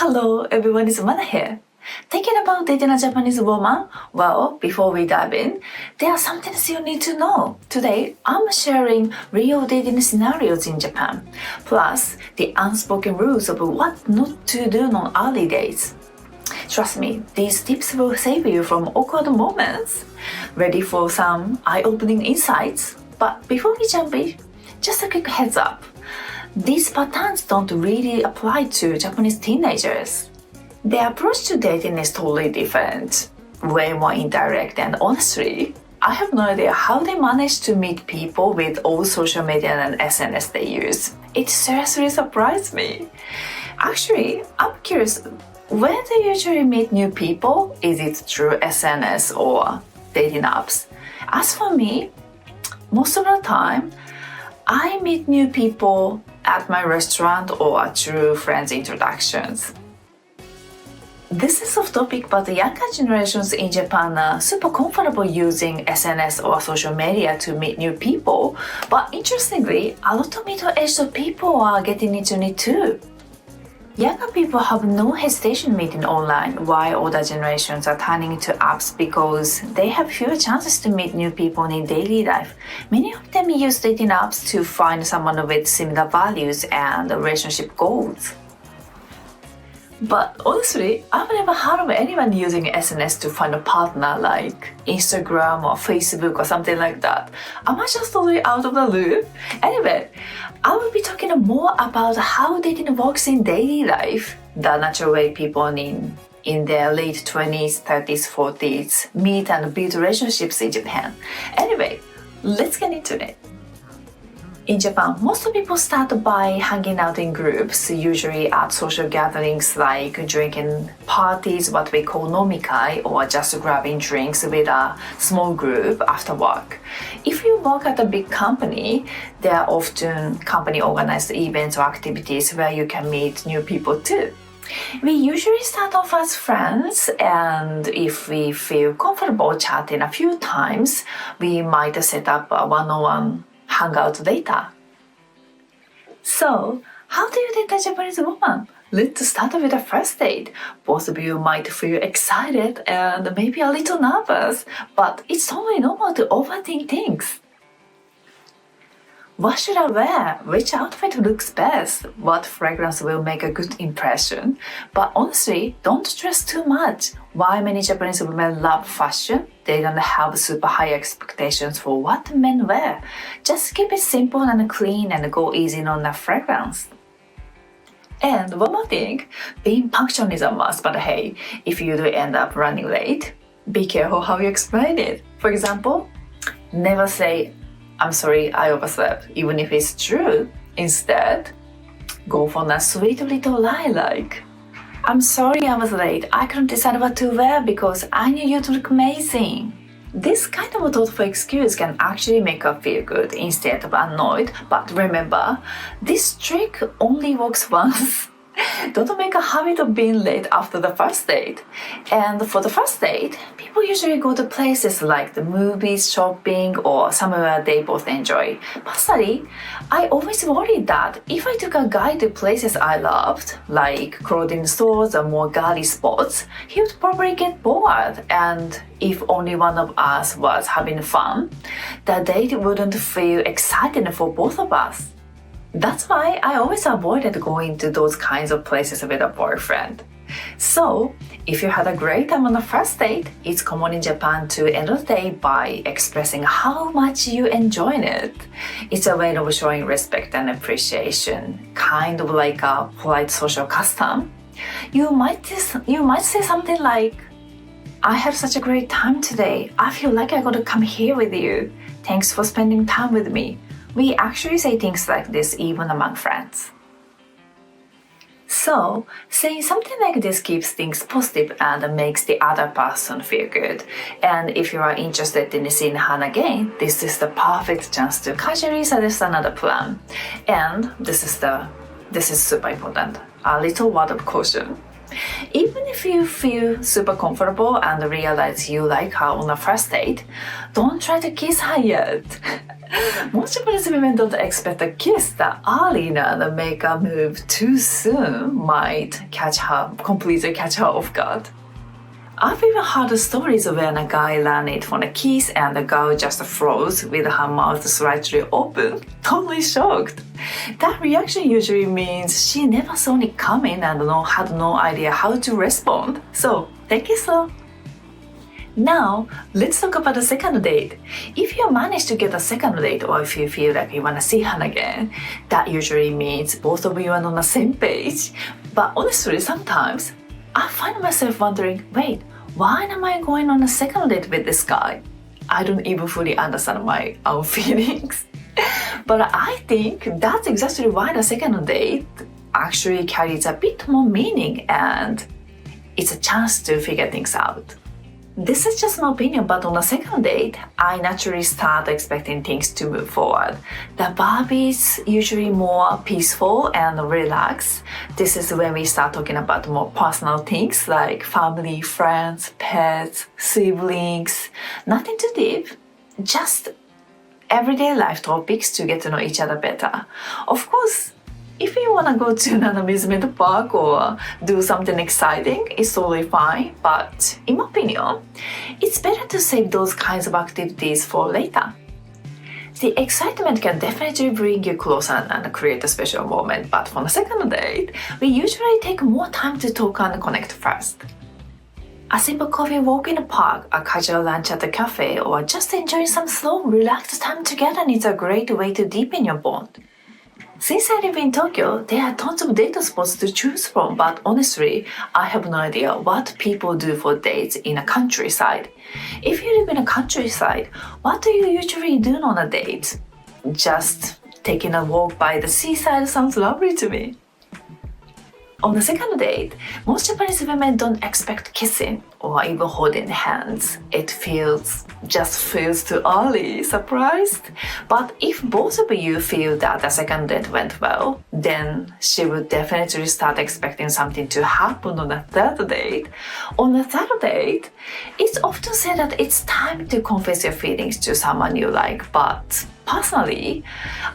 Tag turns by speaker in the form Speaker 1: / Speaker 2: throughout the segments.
Speaker 1: Hello, everyone, it's Mana here. Thinking about dating a Japanese woman? Well, before we dive in, there are some things you need to know. Today, I'm sharing real dating scenarios in Japan, plus the unspoken rules of what not to do on early dates. Trust me, these tips will save you from awkward moments. Ready for some eye-opening insights? But before we jump in, just a quick heads up. These patterns don't really apply to Japanese teenagers. Their approach to dating is totally different, way more indirect, and honestly, I have no idea how they manage to meet people with all social media and SNS they use. It seriously surprised me. Actually, I'm curious, where do you usually meet new people? Is it through SNS or dating apps? As for me, most of the time, I meet new people at my restaurant or through friends' introductions. This is off topic, but the younger generations in Japan are super comfortable using SNS or social media to meet new people. But interestingly, a lot of middle-aged people are getting into it too. Younger people have no hesitation meeting online, while older generations are turning to apps because they have fewer chances to meet new people in daily life. Many of them use dating apps to find someone with similar values and relationship goals. But honestly, I've never heard of anyone using SNS to find a partner like Instagram or Facebook or something like that. Am I just totally out of the loop? Anyway, I will be talking more about how dating works in daily life, the natural way people in their late 20s, 30s, 40s meet and build relationships in Japan. Anyway, let's get into it. In Japan, most people start by hanging out in groups, usually at social gatherings like drinking parties, what we call nomikai, or just grabbing drinks with a small group after work. If you work at a big company, there are often company-organized events or activities where you can meet new people too. We usually start off as friends, and if we feel comfortable chatting a few times, we might set up a one-on-one hangout later. So, how do you date a Japanese woman? Let's start with a first date. Both of you might feel excited and maybe a little nervous, but it's totally normal to overthink things. What should I wear? Which outfit looks best? What fragrance will make a good impression? But honestly, don't stress too much. While many Japanese women love fashion, they don't have super high expectations for what men wear. Just keep it simple and clean and go easy on the fragrance. And one more thing, being punctual is a must, but hey, if you do end up running late, be careful how you explain it. For example, never say, "I'm sorry, I overslept," even if it's true. Instead, go for a sweet little lie like, "I'm sorry I was late. I couldn't decide what to wear because I knew you'd look amazing." This kind of a thoughtful excuse can actually make her feel good instead of annoyed. But remember, this trick only works once. Don't make a habit of being late after the first date. And for the first date, people usually go to places like the movies, shopping, or somewhere they both enjoy. Personally, I always worried that if I took a guy to places I loved, like clothing stores or more girly spots, he would probably get bored. And if only one of us was having fun, the date wouldn't feel exciting for both of us. That's why I always avoided going to those kinds of places with a boyfriend. So, if you had a great time on the first date, it's common in Japan to end the day by expressing how much you enjoyed it. It's a way of showing respect and appreciation, kind of like a polite social custom. You might say something like, "I had such a great time today. I feel like I got to come here with you. Thanks for spending time with me." We actually say things like this even among friends. So, saying something like this keeps things positive and makes the other person feel good. And if you are interested in seeing her again, this is the perfect chance to casually suggest another plan. And this is super important. A little word of caution. Even if you feel super comfortable and realize you like her on a first date, don't try to kiss her yet. Most Japanese women don't expect a kiss that early and make a move too soon might completely catch her off guard. I've even heard stories when a guy learned it from a kiss and the girl just froze with her mouth slightly open, totally shocked. That reaction usually means she never saw it coming and had no idea how to respond. So take it slow. Now, let's talk about the second date. If you manage to get a second date or if you feel like you want to see her again, that usually means both of you are on the same page. But honestly, sometimes I find myself wondering, wait, why am I going on a second date with this guy? I don't even fully understand my own feelings. But I think that's exactly why the second date actually carries a bit more meaning and it's a chance to figure things out. This is just my opinion, but on a second date, I naturally start expecting things to move forward. The vibe is usually more peaceful and relaxed. This is when we start talking about more personal things like family, friends, pets, siblings. Nothing too deep, just everyday life topics to get to know each other better. Of course, if you want to go to an amusement park or do something exciting, it's totally fine. But in my opinion, it's better to save those kinds of activities for later. The excitement can definitely bring you closer and create a special moment. But for the second date, we usually take more time to talk and connect first. A simple coffee walk in a park, a casual lunch at a cafe, or just enjoying some slow, relaxed time together is a great way to deepen your bond. Since I live in Tokyo, there are tons of date spots to choose from, but honestly, I have no idea what people do for dates in a countryside. If you live in a countryside, what do you usually do on a date? Just taking a walk by the seaside sounds lovely to me. On the second date, most Japanese women don't expect kissing or even holding hands. It just feels too early, surprised? But if both of you feel that the second date went well, then she would definitely start expecting something to happen on the third date. On the third date, it's often said that it's time to confess your feelings to someone you like, but personally,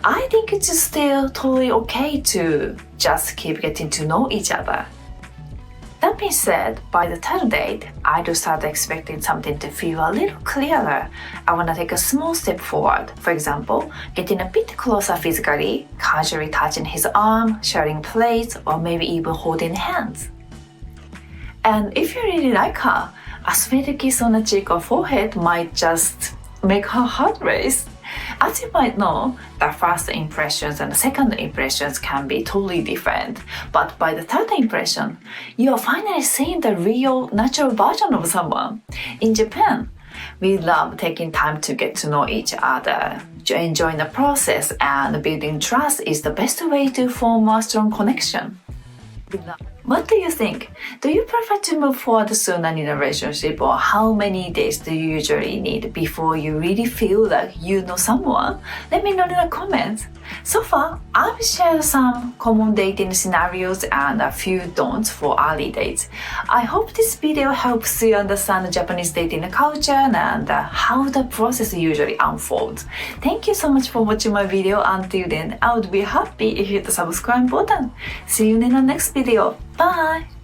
Speaker 1: I think it's still totally okay to just keep getting to know each other. That being said, by the third date, I do start expecting something to feel a little clearer. I want to take a small step forward. For example, getting a bit closer physically, casually touching his arm, sharing plates, or maybe even holding hands. And if you really like her, a sweet kiss on the cheek or forehead might just make her heart race. As you might know, the first impressions and the second impressions can be totally different. But by the third impression, you are finally seeing the real, natural version of someone. In Japan, we love taking time to get to know each other. Enjoying the process and building trust is the best way to form a strong connection. What do you think? Do you prefer to move forward sooner in a relationship, or how many days do you usually need before you really feel like you know someone? Let me know in the comments. So far, I've shared some common dating scenarios and a few don'ts for early dates. I hope this video helps you understand Japanese dating culture and how the process usually unfolds. Thank you so much for watching my video. Until then, I would be happy if you hit the subscribe button. See you in the next video. Bye!